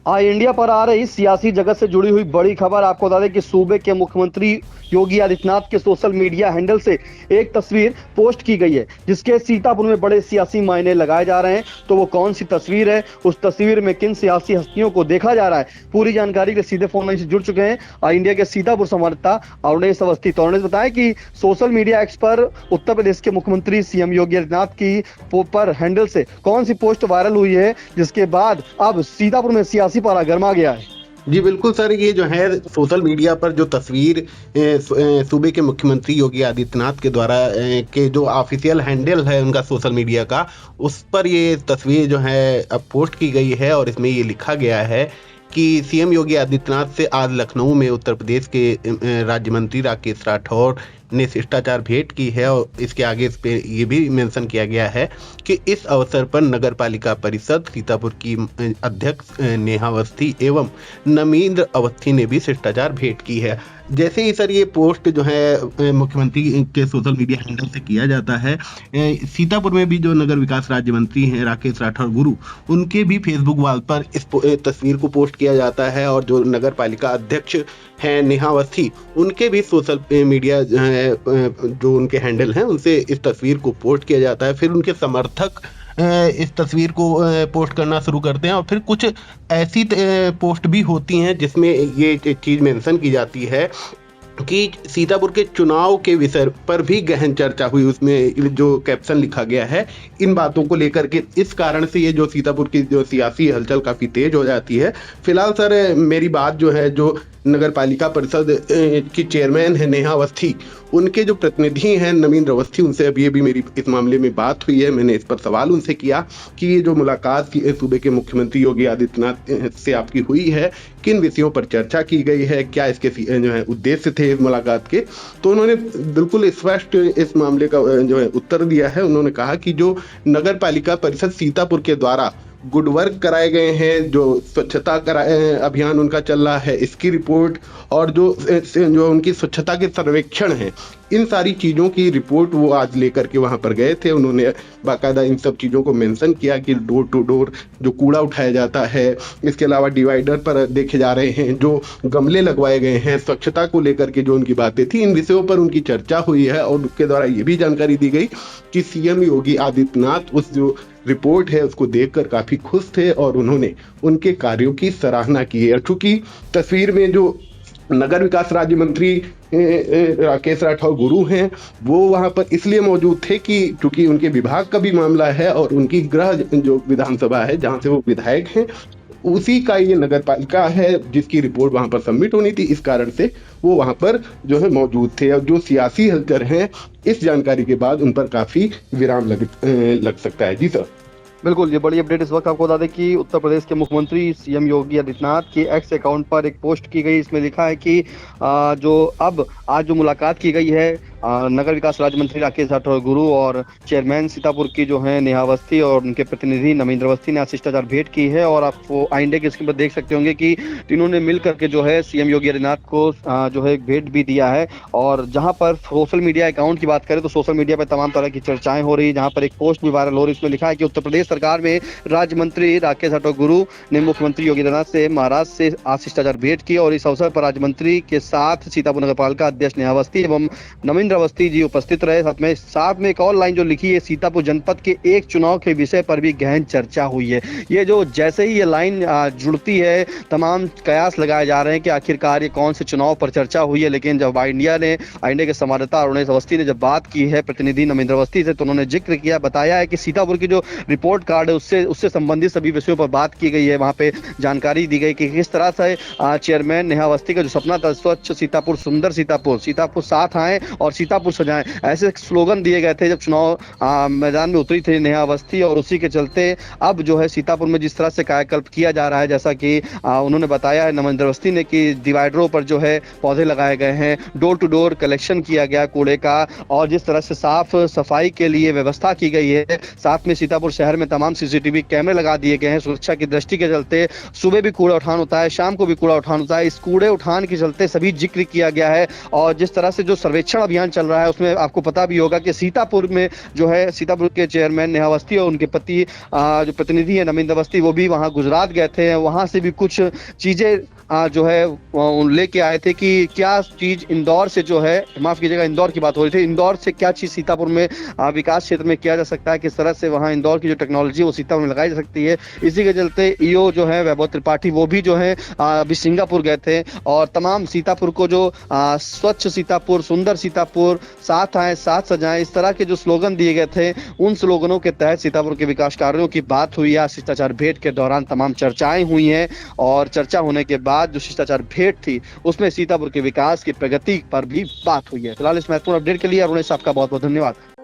आज इंडिया पर आ रही सियासी जगत से जुड़ी हुई बड़ी खबर। आपको बता दें कि सूबे के मुख्यमंत्री योगी आदित्यनाथ के सोशल मीडिया हैंडल से एक तस्वीर पोस्ट की गई है, जिसके सीतापुर में बड़े सियासी मायने लगाए जा रहे हैं। तो वो कौन सी तस्वीर है, उस तस्वीर में किन सियासी हस्तियों को देखा जा रहा है, पूरी जानकारी के सीधे फोन लाइन से जुड़ चुके हैं इंडिया के सीतापुर संवाददाता अरुणेश अवस्थी। तो अरुणेश बताया कि सोशल मीडिया एक्स पर उत्तर प्रदेश के मुख्यमंत्री सीएम योगी आदित्यनाथ की पर हैंडल से कौन सी पोस्ट वायरल हुई है, जिसके बाद अब सीतापुर में सियासी पारा गर्मा गया है। जी बिल्कुल सर, ये जो है सोशल मीडिया पर जो तस्वीर सूबे के मुख्यमंत्री योगी आदित्यनाथ के द्वारा के जो ऑफिशियल हैंडल है उनका सोशल मीडिया का, उस पर ये तस्वीर जो है अब पोस्ट की गई है और इसमें ये लिखा गया है कि सीएम योगी आदित्यनाथ से आज लखनऊ में उत्तर प्रदेश के राज्य मंत्री राकेश राठौर ने शिष्टाचार भेंट की है। और इसके आगे इस पे ये भी मेंशन किया गया है कि इस अवसर पर नगर पालिका परिषद सीतापुर की अध्यक्ष नेहा अवस्थी एवं नमींद्र अवस्थी ने भी शिष्टाचार भेंट की है। जैसे ही सर ये पोस्ट जो है मुख्यमंत्री के सोशल मीडिया हैंडल से किया जाता है, सीतापुर में भी जो नगर विकास राज्य मंत्री हैं राकेश राठौर गुरु, उनके भी फेसबुक वॉल पर इस तस्वीर को पोस्ट किया जाता है। और जो नगर पालिका अध्यक्ष हैं नेहा अवस्थी, उनके भी सोशल मीडिया जो उनके हैंडल हैं उनसे इस तस्वीर को पोस्ट किया जाता है। फिर उनके समर्थक इस तस्वीर को पोस्ट करना शुरू करते हैं और फिर कुछ ऐसी पोस्ट भी होती हैं जिसमें ये चीज़ मेंशन की जाती है कि सीतापुर के चुनाव के विषय पर भी गहन चर्चा हुई। उसमें जो कैप्शन लिखा गया है इन बातों को लेकर के, इस कारण से ये जो सीतापुर की जो सियासी हलचल काफ़ी तेज हो जाती है। फिलहाल सर मेरी बात जो है जो नगर पालिका परिषद की चेयरमैन है नेहा अवस्थी, उनके जो प्रतिनिधि हैं नमींद्र अवस्थी, उनसे अभी अभी मेरी इस मामले में बात हुई है। मैंने इस पर सवाल उनसे किया कि ये जो मुलाकात सूबे के मुख्यमंत्री योगी आदित्यनाथ से आपकी हुई है, किन विषयों पर चर्चा की गई है, क्या इसके जो है उद्देश्य थे इस मुलाकात के। तो उन्होंने बिल्कुल स्पष्ट इस मामले का जो है उत्तर दिया है। उन्होंने कहा कि जो नगर पालिका परिषद सीतापुर के द्वारा गुड वर्क कराए गए हैं, जो स्वच्छता अभियान उनका चल रहा है, इसकी रिपोर्ट और जो उनकी स्वच्छता के सर्वेक्षण हैं, इन सारी चीज़ों की रिपोर्ट वो आज लेकर के वहाँ पर गए थे। उन्होंने बाकायदा इन सब चीज़ों को मेंशन किया कि डोर टू डोर जो कूड़ा उठाया जाता है, इसके अलावा डिवाइडर पर देखे जा रहे हैं जो गमले लगवाए गए हैं, स्वच्छता को लेकर के जो उनकी बातें थी, इन विषयों पर उनकी चर्चा हुई है। और उसके द्वारा ये भी जानकारी दी गई कि सीएम योगी आदित्यनाथ उस जो रिपोर्ट है उसको देखकर काफ़ी खुश थे और उन्होंने उनके कार्यों की सराहना की है। चूँकि तस्वीर में जो नगर विकास राज्य मंत्री राकेश राठौर गुरु हैं वो वहाँ पर इसलिए मौजूद थे कि चूँकि उनके विभाग का भी मामला है और उनकी गृह जो विधानसभा है जहाँ से वो विधायक हैं, उसी का ये नगर पालिका है जिसकी रिपोर्ट वहाँ पर सबमिट होनी थी। इस कारण से वो वहाँ पर जो है मौजूद थे। और जो सियासी हलचल हैं, इस जानकारी के बाद उन पर काफ़ी विराम लग सकता है। जी सर, बिल्कुल, ये बड़ी अपडेट इस वक्त आपको बता दें कि उत्तर प्रदेश के मुख्यमंत्री सीएम योगी आदित्यनाथ के एक्स अकाउंट पर एक पोस्ट की गई। इसमें लिखा है कि जो अब आज जो मुलाकात की गई है नगर विकास राज्य मंत्री राकेश राठौर गुरु और चेयरमैन सीतापुर की जो है नेहा अवस्थी और उनके प्रतिनिधि नमींद्र अवस्थी ने आज शिष्टाचार भेंट की है। और आप वो इंडिया के स्क्रीन पर देख सकते होंगे कि तीनों ने मिल करके जो है सीएम योगी आदित्यनाथ को जो है भेंट भी दिया है। और जहां पर सोशल मीडिया अकाउंट की बात करें तो सोशल मीडिया पर तमाम तरह की चर्चाएं हो रही है, जहां पर एक पोस्ट भी वायरल हो रही है। इसमें लिखा है कि उत्तर प्रदेश सरकार में राज्य मंत्री राकेश राठौर गुरु ने मुख्यमंत्री योगी आदित्यनाथ से महाराष्ट्र से आज शिष्टाचार भेंट की और इस अवसर पर राज्य मंत्री के साथ सीतापुर नगर पालिका अध्यक्ष नेहा अवस्थी एवं नमींद्र अवस्थी जी उपस्थित रहे। साथ में एक और लाइन जो लिखी है, सीतापुर जनपद के एक चुनाव के विषय पर भी गहन चर्चा हुई है। ये जो जैसे ही ये लाइन जुड़ती है, तमाम कयास लगाए जा रहे हैं कि आखिरकार ये कौन से चुनाव पर चर्चा हुई है। लेकिन जब इंडिया के संवाददाता अरुणेश अवस्थी ने जब बात की है प्रतिनिधि नमींद्र अवस्थी से, तो उन्होंने जिक्र किया, बताया है कि सीतापुर की जो रिपोर्ट कार्ड है उससे संबंधित सभी विषयों पर बात की गई है। वहाँ पे जानकारी दी गई कि किस तरह से चेयरमैन नेहा अवस्थी का जो सपना था, स्वच्छ सीतापुर, सुंदर सीतापुर, सीतापुर साथ आए और सीतापुर सजाएं, ऐसे स्लोगन दिए गए थे जब चुनाव मैदान में उतरी थी नेहा अवस्थी। और उसी के चलते अब जो है सीतापुर में जिस तरह से कायाकल्प किया जा रहा है, जैसा कि उन्होंने बताया है नमींद्र अवस्थी ने कि डिवाइडरों पर जो है पौधे लगाए गए हैं, डोर टू डोर कलेक्शन किया गया कूड़े का, और जिस तरह से साफ सफाई के लिए व्यवस्था की गई है। साथ में सीतापुर शहर में तमाम सीसीटीवी कैमरे लगा दिए गए हैं सुरक्षा की दृष्टि के चलते। सुबह भी कूड़ा उठान होता है, शाम को भी कूड़ा उठान होता है। इस कूड़े उठान के चलते सभी जिक्र किया गया है। और जिस तरह से जो सर्वेक्षण अभियान अभियान चल रहा है उसमें आपको पता भी होगा कि सीतापुर में जो है सीतापुर के चेयरमैन नेहा अवस्थी और उनके पति जो प्रतिनिधि है नमिंद अवस्थी वो भी वहां गुजरात गए थे, वहां से भी कुछ चीजें जो है लेके आए थे कि क्या चीज इंदौर से जो है, माफ कीजिएगा इंदौर की बात हो रही थी, इंदौर से क्या चीज सीतापुर में विकास क्षेत्र में किया जा सकता है, किस तरह से वहां इंदौर की जो टेक्नोलॉजी है वो सीतापुर में लगाई जा सकती है। इसी के चलते ईओ जो है वैभव त्रिपाठी वो भी जो है अभी सिंगापुर गए थे और तमाम सीतापुर को जो स्वच्छ सीतापुर, सुंदर सीतापुर, साथ आए साथ सजाएं, इस तरह के जो स्लोगन दिए गए थे उन स्लोगनों के तहत सीतापुर के विकास कार्यों की बात हुई है। शिष्टाचार भेंट के दौरान तमाम चर्चाएं हुई हैं और चर्चा होने के बाद जो शिष्टाचार भेंट थी उसमें सीतापुर के विकास की प्रगति पर भी बात हुई है। फिलहाल इस महत्वपूर्ण अपडेट के लिए अरुणेश आपका बहुत बहुत धन्यवाद।